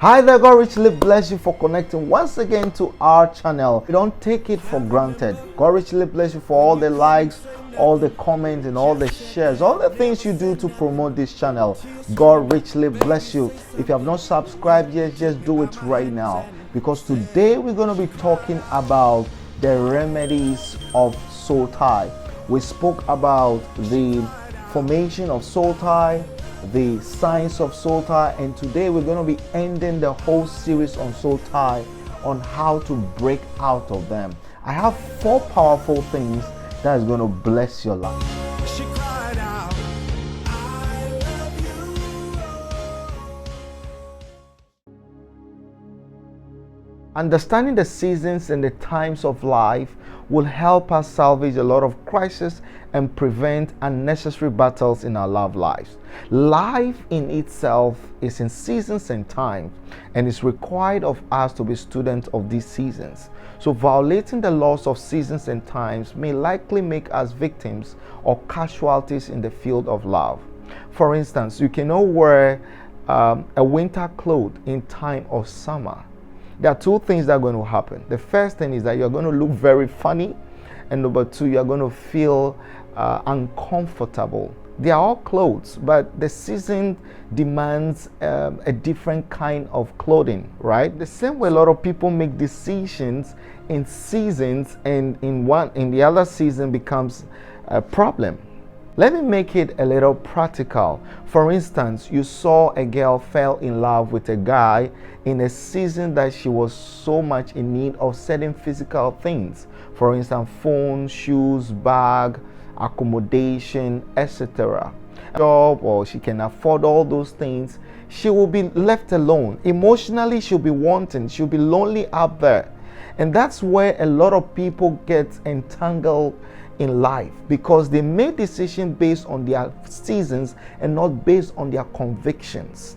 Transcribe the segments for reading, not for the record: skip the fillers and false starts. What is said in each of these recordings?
Hi there, God richly bless you for connecting once again to our channel. We don't take it for granted. God richly bless you for all the likes, all the comments, and all the shares, all the things you do to promote this channel. God richly bless you. If you have not subscribed yet, just do it right now, because today we're going to be talking about the remedies of soul tie. We spoke about the formation of soul tie, the science of soul tie, and today we're going to be ending the whole series on soul tie, on how to break out of them. I have 4 powerful things that is going to bless your life. She cried out, I love you. Understanding the seasons and the times of life will help us salvage a lot of crises and prevent unnecessary battles in our love lives. Life in itself is in seasons and times, and it's required of us to be students of these seasons. So violating the laws of seasons and times may likely make us victims or casualties in the field of love. For instance, you cannot wear a winter cloth in time of summer. There are 2 things that are going to happen. The first thing is that you're going to look very funny, and number 2, you're going to feel uncomfortable. They are all clothes, but the season demands a different kind of clothing, right? The same way a lot of people make decisions in seasons, and in the other season becomes a problem. Let me make it a little practical. For instance, you saw a girl fell in love with a guy in a season that she was so much in need of certain physical things. For instance, phone, shoes, bag, accommodation, etc. Job, or she can afford all those things. She will be left alone. Emotionally, she'll be wanting. She'll be lonely out there. And that's where a lot of people get entangled in life, because they make decisions based on their seasons and not based on their convictions,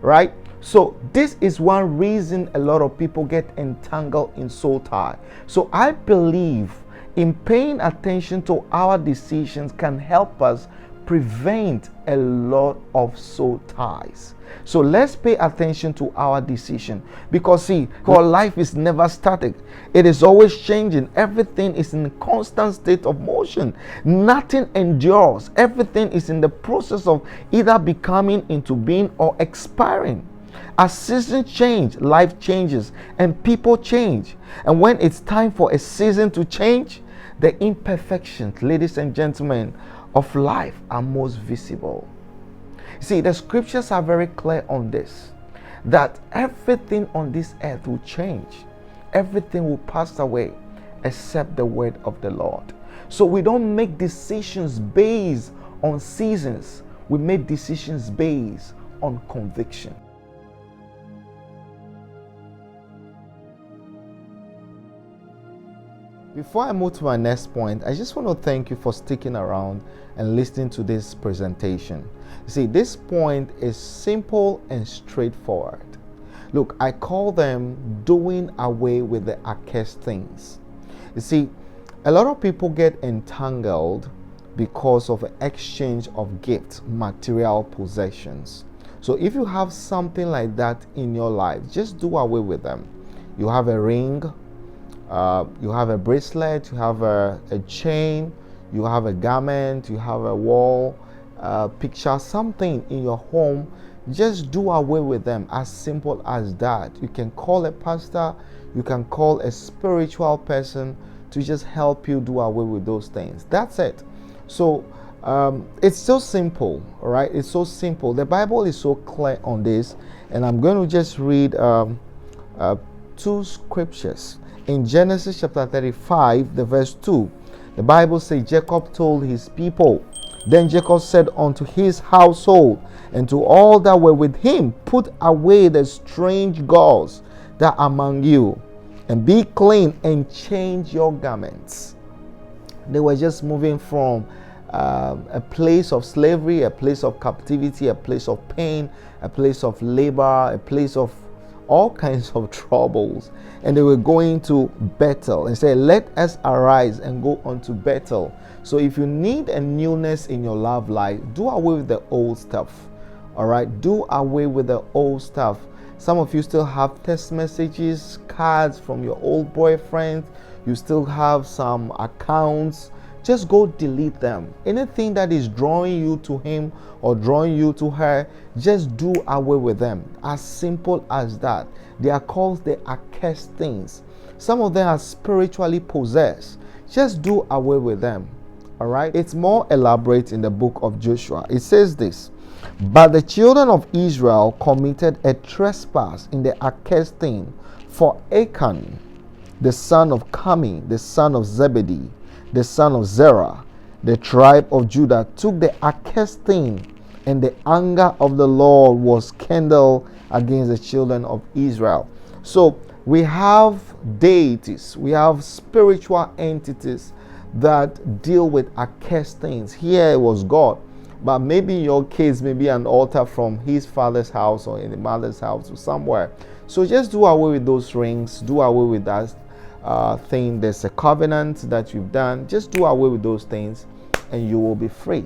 right? So this is one reason a lot of people get entangled in soul tie. So I believe in paying attention to our decisions can help us prevent a lot of soul ties. So let's pay attention to our decision, because see, our life is never static. It is always changing. Everything is in a constant state of motion. Nothing endures. Everything is in the process of either becoming into being or expiring. As seasons change, life changes and people change. And when it's time for a season to change, the imperfections, ladies and gentlemen, of life are most visible. See, the scriptures are very clear on this, that everything on this earth will change. Everything will pass away except the word of the Lord. So we don't make decisions based on seasons. We make decisions based on conviction. Before I move to my next point, I just want to thank you for sticking around and listening to this presentation. See, this point is simple and straightforward. Look, I call them doing away with the accursed things. You see, a lot of people get entangled because of exchange of gifts, material possessions. So if you have something like that in your life, just do away with them. You have a ring, you have a bracelet, you have a chain, you have a garment, you have a wall picture, something in your home. Just do away with them. As simple as that. You can call a pastor, you can call a spiritual person to just help you do away with those things. That's it. So it's so simple, all right? It's so simple. The Bible is so clear on this, and I'm going to just read 2 scriptures. In Genesis chapter 35, the verse 2, the Bible says, Jacob told his people, then Jacob said unto his household and to all that were with him, put away the strange gods that are among you, and be clean and change your garments. They were just moving from a place of slavery, a place of captivity, a place of pain, a place of labor, a place of all kinds of troubles, and they were going to Bethel and say, let us arise and go unto Bethel. So if you need a newness in your love life, do away with the old stuff. All right, do away with the old stuff. Some of you still have text messages, cards from your old boyfriend. You still have some accounts. Just go delete them. Anything that is drawing you to him or drawing you to her, just do away with them. As simple as that. They are called the accursed things. Some of them are spiritually possessed. Just do away with them. All right. It's more elaborate in the book of Joshua. It says this: but the children of Israel committed a trespass in the accursed thing, for Achan, the son of Carmi, the son of Zebedee, the son of Zerah, the tribe of Judah, took the accursed thing, and the anger of the Lord was kindled against the children of Israel. So we have deities, we have spiritual entities that deal with accursed things. Here it was God, but maybe in your case, maybe an altar from his father's house or in the mother's house or somewhere. So just do away with those rings, do away with that thing. There's a covenant that you've done. Just do away with those things and you will be free.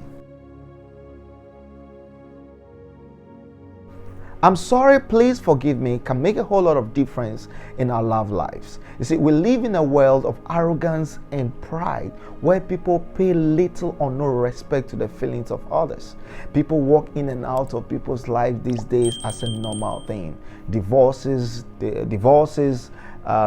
I'm sorry, please forgive me, can make a whole lot of difference in our love lives. You see, we live in a world of arrogance and pride where people pay little or no respect to the feelings of others. People walk in and out of people's lives these days as a normal thing. Divorces,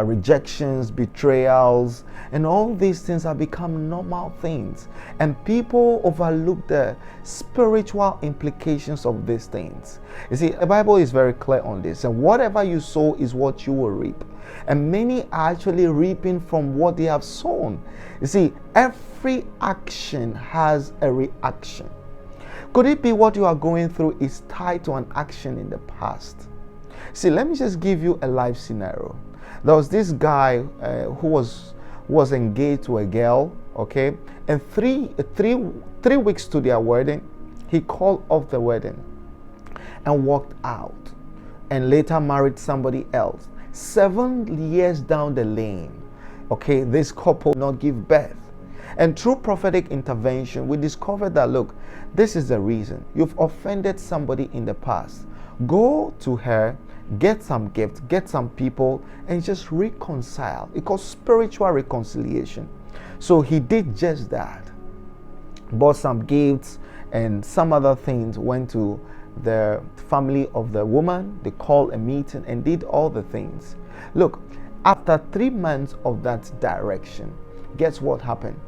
rejections, betrayals, and all these things have become normal things. And people overlook the spiritual implications of these things. You see, the Bible is very clear on this. And whatever you sow is what you will reap. And many are actually reaping from what they have sown. You see, every action has a reaction. Could it be what you are going through is tied to an action in the past? See, let me just give you a life scenario. There was this guy who was engaged to a girl, okay, and three weeks to their wedding, he called off the wedding and walked out, and later married somebody else. 7 years down the lane, okay, this couple did not give birth. And through prophetic intervention, we discovered that, look, this is the reason. You've offended somebody in the past. Go to her, get some gifts, get some people, and just reconcile. It's called spiritual reconciliation. So he did just that. Bought some gifts and some other things, went to the family of the woman. They called a meeting and did all the things. Look, after 3 months of that direction, guess what happened?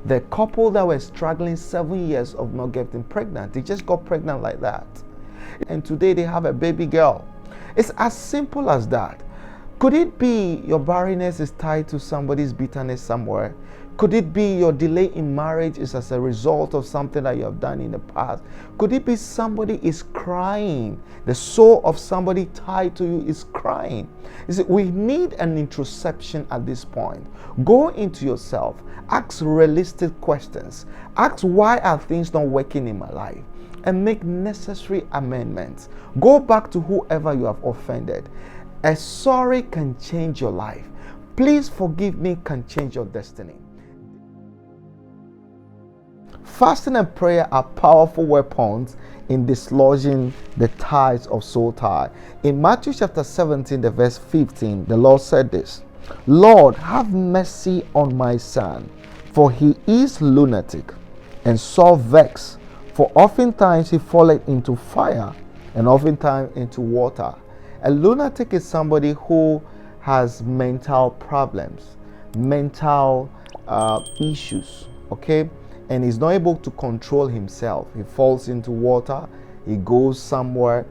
The couple that were struggling 7 years of not getting pregnant, they just got pregnant like that. And today they have a baby girl. It's as simple as that. Could it be your barrenness is tied to somebody's bitterness somewhere? Could it be your delay in marriage is as a result of something that you have done in the past? Could it be somebody is crying? The soul of somebody tied to you is crying. You see, we need an introspection at this point. Go into yourself. Ask realistic questions. Ask, why are things not working in my life? And make necessary amendments. Go back to whoever you have offended. A sorry can change your life. Please forgive me can change your destiny. Fasting and prayer are powerful weapons in dislodging the ties of soul tie. In Matthew chapter 17, the verse 15, the Lord said this: Lord, have mercy on my son, for he is lunatic and sore vexed. For oftentimes he falleth into fire and oftentimes into water. A lunatic is somebody who has mental problems, mental issues, okay? And he's not able to control himself. He falls into water, he goes somewhere.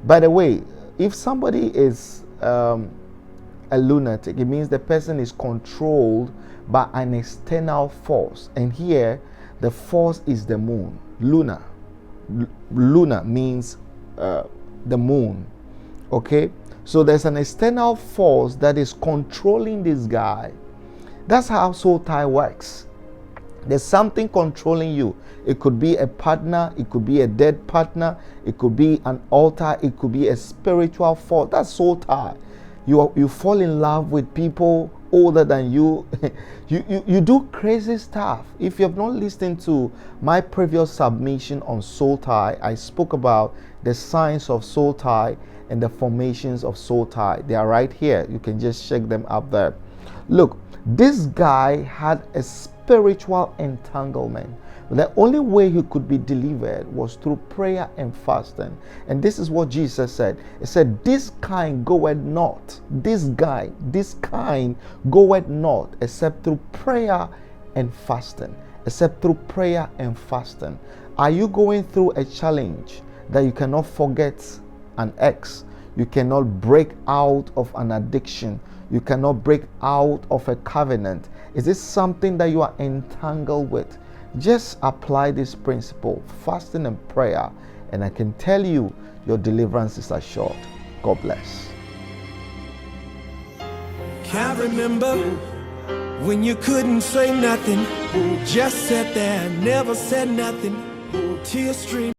By the way, if somebody is a lunatic, it means the person is controlled by an external force. And here, the force is the moon. Luna means the moon, okay? So there's an external force that is controlling this guy. That's how soul tie works. There's something controlling you. It could be a partner, it could be a dead partner, it could be an altar, it could be a spiritual force. That's soul tie. You fall in love with people older than you, you do crazy stuff. If you have not listened to my previous submission on soul tie, I spoke about the signs of soul tie and the formations of soul tie. They are right here. You can just check them up there. Look, this guy had a spiritual entanglement. The only way he could be delivered was through prayer and fasting. And this is what Jesus said. He said, this kind goeth not. This kind goeth not except through prayer and fasting. Except through prayer and fasting. Are you going through a challenge that you cannot forget an ex? You cannot break out of an addiction. You cannot break out of a covenant. Is this something that you are entangled with? Just apply this principle, fasting and prayer, and I can tell you your deliverance is assured. God bless. Can't remember when you couldn't say nothing, just sat there, never said nothing, tears streamed.